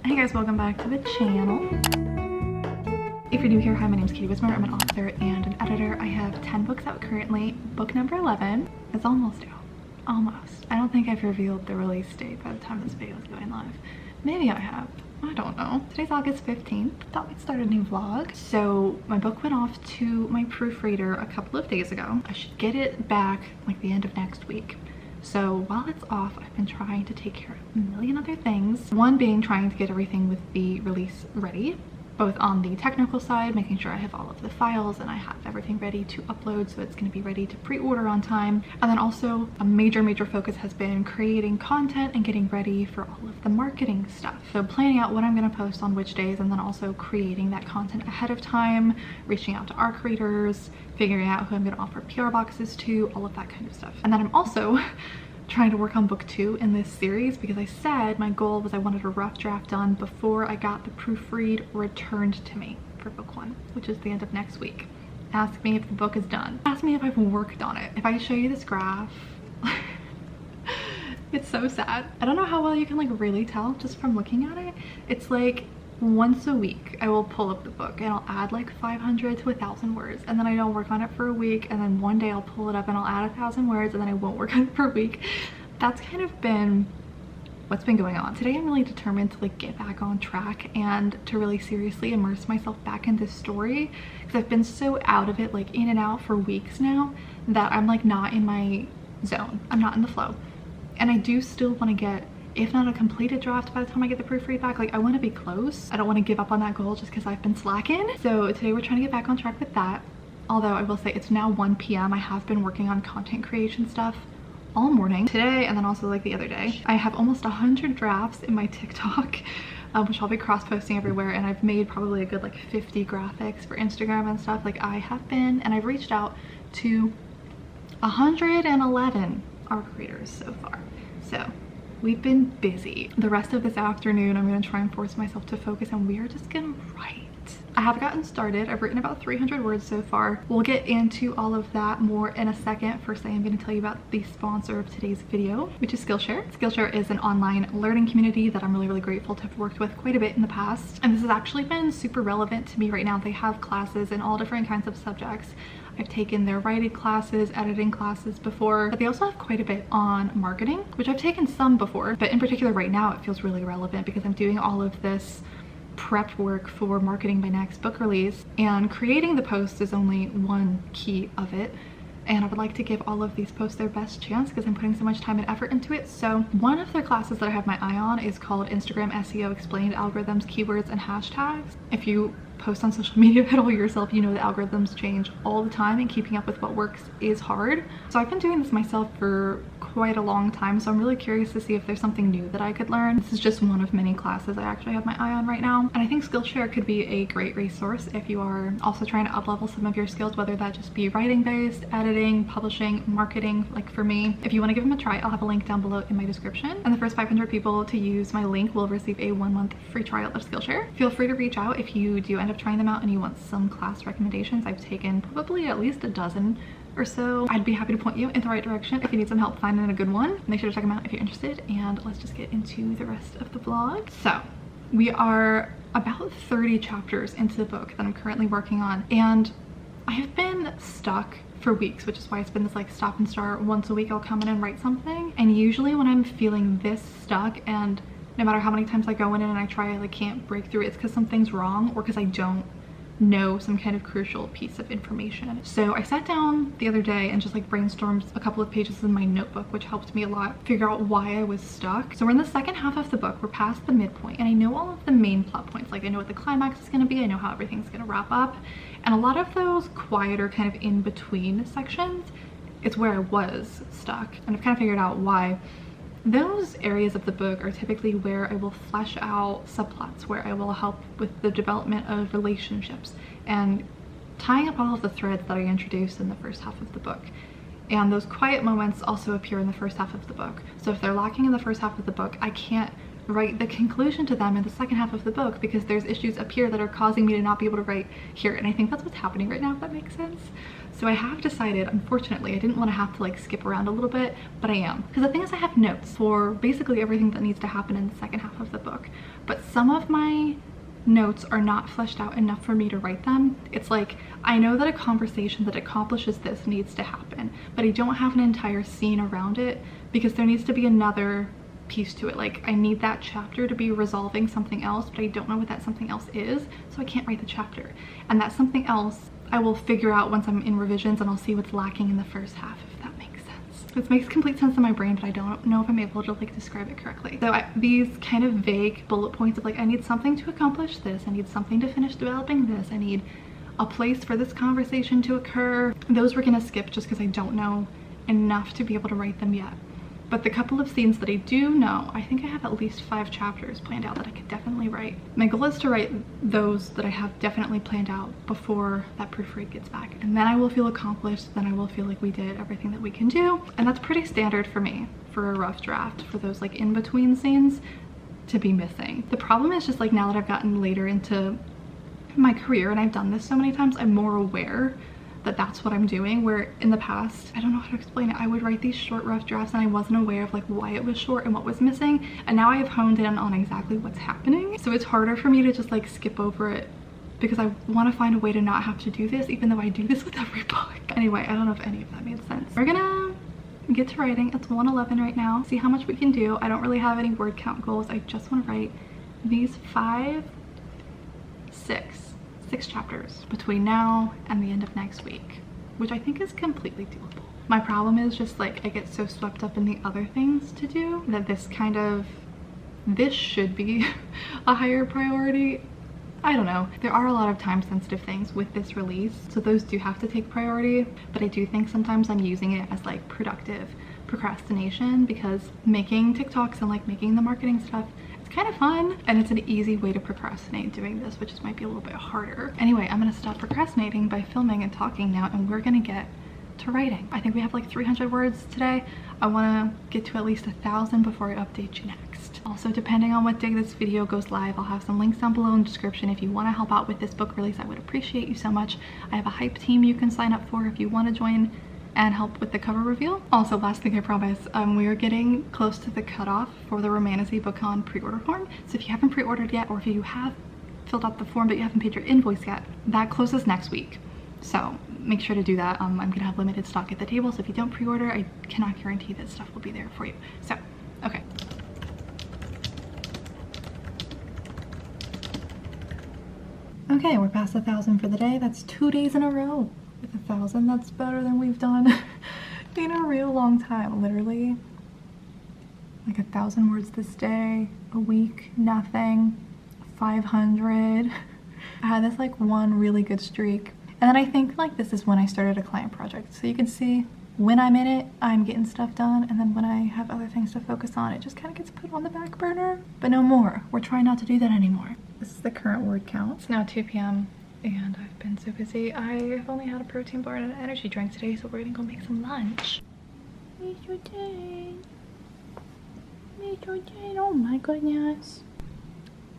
Hey guys, welcome back to the channel. If you're new here, hi, my name is Katie Wismer. I'm an author and an editor. I have 10 books out currently. Book number 11 is almost out. Almost. I don't think I've revealed the release date by the time this video is going live. Maybe I have. I don't know. Today's August 15th. Thought we'd start a new vlog. So my book went off to my proofreader a couple of days ago. I should get it back like the end of next week. So while it's off, I've been trying to take care of a million other things. One being trying to get everything with the release ready, both on the technical side, making sure I have all of the files and I have everything ready to upload so it's going to be ready to pre-order on time. And then also a major focus has been creating content and getting ready for all of the marketing stuff. So planning out what I'm going to post on which days, and then also creating that content ahead of time, reaching out to our creators, figuring out who I'm going to offer PR boxes to, all of that kind of stuff. And then I'm also trying to work on book 2 in this series because I said my goal was I wanted a rough draft done before I got the proofread returned to me for book 1, which is the end of next week. Ask me if the book is done. Ask me if I've worked on it. If I show you this graph, it's so sad. I don't know how well you can like really tell just from looking at it. It's like once a week I will pull up the book and I'll add like 500 to 1,000 words, and then I don't work on it for a week, and then one day I'll pull it up and I'll add 1,000 words, and then I won't work on it for a week. That's kind of been what's been going on. Today I'm really determined to like get back on track and to really seriously immerse myself back in this story, because I've been so out of it, like in and out for weeks now, that I'm like not in my zone. I'm not in the flow, and I do still want to get, if not a completed draft by the time I get the proofread back, like I want to be close. I don't want to give up on that goal just because I've been slacking. So today we're trying to get back on track with that. Although I will say it's now 1 p.m. I have been working on content creation stuff all morning today, and then also like the other day. I have almost 100 drafts in my TikTok, which I'll be cross-posting everywhere, and I've made probably a good like 50 graphics for Instagram and stuff. Like I have been, and I've reached out to 111 art creators so far. So we've been busy. The rest of this afternoon, I'm gonna try and force myself to focus, and we are just gonna write. I have gotten started. I've written about 300 words so far. We'll get into all of that more in a second. First, I am going to tell you about the sponsor of today's video, which is Skillshare. Skillshare is an online learning community that I'm really grateful to have worked with quite a bit in the past. And this has actually been super relevant to me right now. They have classes in all different kinds of subjects. I've taken their writing classes, editing classes before, but they also have quite a bit on marketing, which I've taken some before, but in particular right now it feels really relevant because I'm doing all of this prep work for marketing my next book release, and creating the posts is only one key of it, and I would like to give all of these posts their best chance because I'm putting so much time and effort into it. So one of their classes that I have my eye on is called Instagram SEO Explained: Algorithms, Keywords, and Hashtags. If you post on social media at all yourself, you know the algorithms change all the time and keeping up with what works is hard. So I've been doing this myself for quite a long time, so I'm really curious to see if there's something new that I could learn. This is just one of many classes I actually have my eye on right now, and I think Skillshare could be a great resource if you are also trying to up-level some of your skills, whether that just be writing based, editing, publishing, marketing, like for me. If you want to give them a try, I'll have a link down below in my description, and the first 500 people to use my link will receive a 1-month free trial of Skillshare. Feel free to reach out if you do end up trying them out and you want some class recommendations. I've taken probably at least a dozen or so. I'd be happy to point you in the right direction if you need some help finding a good one. Make sure to check them out if you're interested, and let's just get into the rest of the vlog. So we are about 30 chapters into the book that I'm currently working on, and I have been stuck for weeks, which is why it's been this like stop and start. Once a week I'll come in and write something, and usually when I'm feeling this stuck, and no matter how many times I go in and I try, I like can't break through, it's because something's wrong or because I don't know some kind of crucial piece of information. So I sat down the other day and just like brainstormed a couple of pages in my notebook, which helped me a lot figure out why I was stuck. So we're in the second half of the book, we're past the midpoint, and I know all of the main plot points. Like I know what the climax is going to be, I know how everything's going to wrap up, and a lot of those quieter kind of in between sections, it's where I was stuck, and I've kind of figured out why. Those areas of the book are typically where I will flesh out subplots, where I will help with the development of relationships and tying up all of the threads that I introduced in the first half of the book. And those quiet moments also appear in the first half of the book. So if they're lacking in the first half of the book, I can't write the conclusion to them in the second half of the book because there's issues up here that are causing me to not be able to write here. And I think that's what's happening right now, if that makes sense. So I have decided, unfortunately, I didn't want to have to like skip around a little bit, but I am. Because the thing is, I have notes for basically everything that needs to happen in the second half of the book. but some of my notes are not fleshed out enough for me to write them. It's like, I know that a conversation that accomplishes this needs to happen, but I don't have an entire scene around it because there needs to be another piece to it. Like, I need that chapter to be resolving something else, but I don't know what that something else is, so I can't write the chapter. And that something else I will figure out once I'm in revisions, and I'll see what's lacking in the first half, if that makes sense. This makes complete sense in my brain, but I don't know if I'm able to like describe it correctly. So these kind of vague bullet points of like, I need something to accomplish this, I need something to finish developing this, I need a place for this conversation to occur. Those we're gonna skip just because I don't know enough to be able to write them yet. But the couple of scenes that I do know, I think I have at least 5 chapters planned out that I could definitely write. My goal is to write those that I have definitely planned out before that proofread gets back. And then I will feel accomplished, then I will feel like we did everything that we can do. And that's pretty standard for me for a rough draft, for those like in-between scenes to be missing. The problem is just like now that I've gotten later into my career and I've done this so many times, I'm more aware that that's what I'm doing, where in the past, I don't know how to explain it, I would write these short rough drafts and I wasn't aware of like why it was short and what was missing, and now I have honed in on exactly what's happening. So it's harder for me to just like skip over it because I want to find a way to not have to do this, even though I do this with every book. Anyway, I don't know if any of that made sense. We're gonna get to writing. It's 1:11 right now. See how much we can do. I don't really have any word count goals. I just want to write these 6 chapters between now and the end of next week, which I think is completely doable. My problem is just like I get so swept up in the other things to do that this should be a higher priority. I don't know. There are a lot of time sensitive things with this release, so those do have to take priority, but I do think sometimes I'm using it as like productive procrastination because making TikToks and like making the marketing stuff, kind of fun, and it's an easy way to procrastinate doing this, which might be a little bit harder. Anyway, I'm gonna stop procrastinating by filming and talking now, and we're gonna get to writing. I think we have like 300 words today. I want to get to at least 1,000 before I update you next. Also, depending on what day this video goes live, I'll have some links down below in the description. If you want to help out with this book release, I would appreciate you so much. I have a hype team you can sign up for if you want to join and help with the cover reveal. Also, last thing I promise, we are getting close to the cutoff for the Romantasy Bookon pre-order form. So if you haven't pre-ordered yet, or if you have filled out the form but you haven't paid your invoice yet, that closes next week. So make sure to do that. I'm gonna have limited stock at the table, so if you don't pre-order, I cannot guarantee that stuff will be there for you. So, okay. Okay, we're past 1,000 for the day. That's 2 days in a row with 1,000. That's better than we've done in a real long time. Literally like 1,000 words this day, a week, nothing, 500. I had this like one really good streak, and then I think like this is when I started a client project. So you can see when I'm in it, I'm getting stuff done, and then when I have other things to focus on, it just kind of gets put on the back burner. But no more. We're trying not to do that anymore. This is the current word count. It's now 2 p.m. and I've been so busy. I've only had a protein bar and an energy drink today, so we're gonna go make some lunch. Oh my goodness.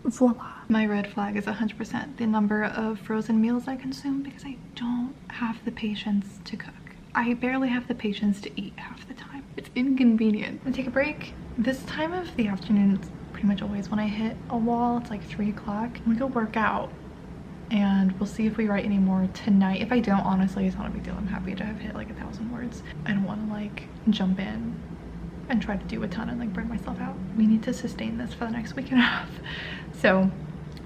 Voila. My red flag is 100% the number of frozen meals I consume because I don't have the patience to cook. I barely have the patience to eat half the time. It's inconvenient. I'm gonna take a break. This time of the afternoon, it's pretty much always when I hit a wall. It's like 3 o'clock. I'm gonna go work out, and we'll see if we write any more tonight. If I don't, honestly, it's not a big deal. I'm happy to have hit like 1,000 words. I don't want to like jump in and try to do a ton and like burn myself out. We need to sustain this for the next week and a half. So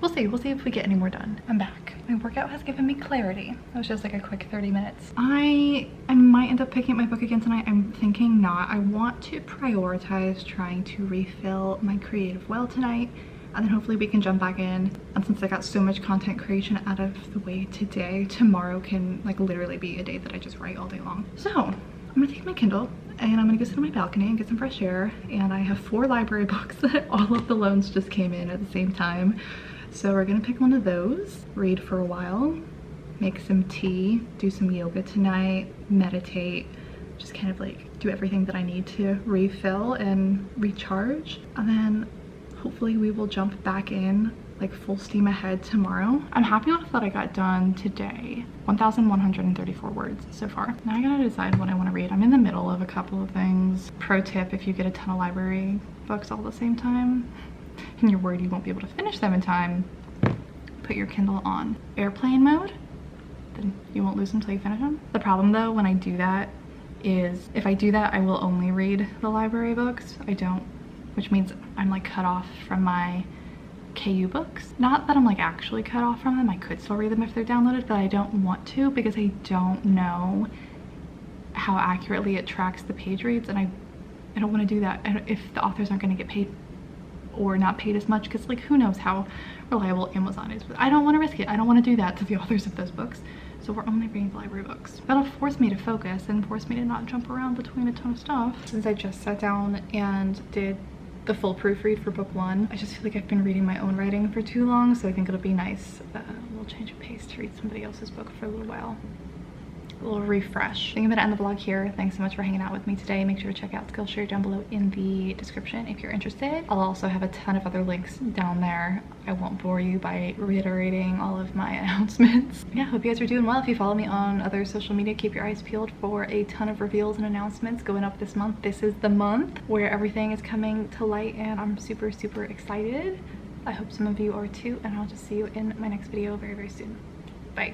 we'll see if we get any more done. I'm back. My workout has given me clarity. That was just like a quick 30 minutes. I might end up picking up my book again tonight. I'm thinking not. I want to prioritize trying to refill my creative well tonight, and then hopefully we can jump back in. And since I got so much content creation out of the way today, tomorrow can like literally be a day that I just write all day long. So I'm gonna take my Kindle and I'm gonna go sit on my balcony and get some fresh air. And I have 4 library books that all of the loans just came in at the same time. So we're gonna pick one of those, read for a while, make some tea, do some yoga tonight, meditate, just kind of like do everything that I need to refill and recharge. And then hopefully we will jump back in like full steam ahead tomorrow. I'm happy with what I got done today. 1,134 words so far. Now I gotta decide what I want to read. I'm in the middle of a couple of things. Pro tip, if you get a ton of library books all at the same time, and you're worried you won't be able to finish them in time, put your Kindle on airplane mode, then you won't lose them until you finish them. The problem though when I do that is if I do that, I will only read the library books. Which means I'm like cut off from my KU books. Not that I'm like actually cut off from them, I could still read them if they're downloaded, but I don't want to because I don't know how accurately it tracks the page reads, and I don't want to do that if the authors aren't going to get paid or not paid as much, because like who knows how reliable Amazon is. But I don't want to risk it. I don't want to do that to the authors of those books. So we're only reading the library books. That'll force me to focus and force me to not jump around between a ton of stuff. Since I just sat down and did the full proofread for book 1, I just feel like I've been reading my own writing for too long, so I think it'll be nice, a little change of pace to read somebody else's book for a little while. A little refresh. I think I'm gonna end the vlog here. Thanks so much for hanging out with me today. Make sure to check out Skillshare down below in the description if you're interested. I'll also have a ton of other links down there. I won't bore you by reiterating all of my announcements. Yeah, hope you guys are doing well. If you follow me on other social media, keep your eyes peeled for a ton of reveals and announcements going up this month. This is the month where everything is coming to light and I'm super, super excited. I hope some of you are too, and I'll just see you in my next video very, very soon. Bye.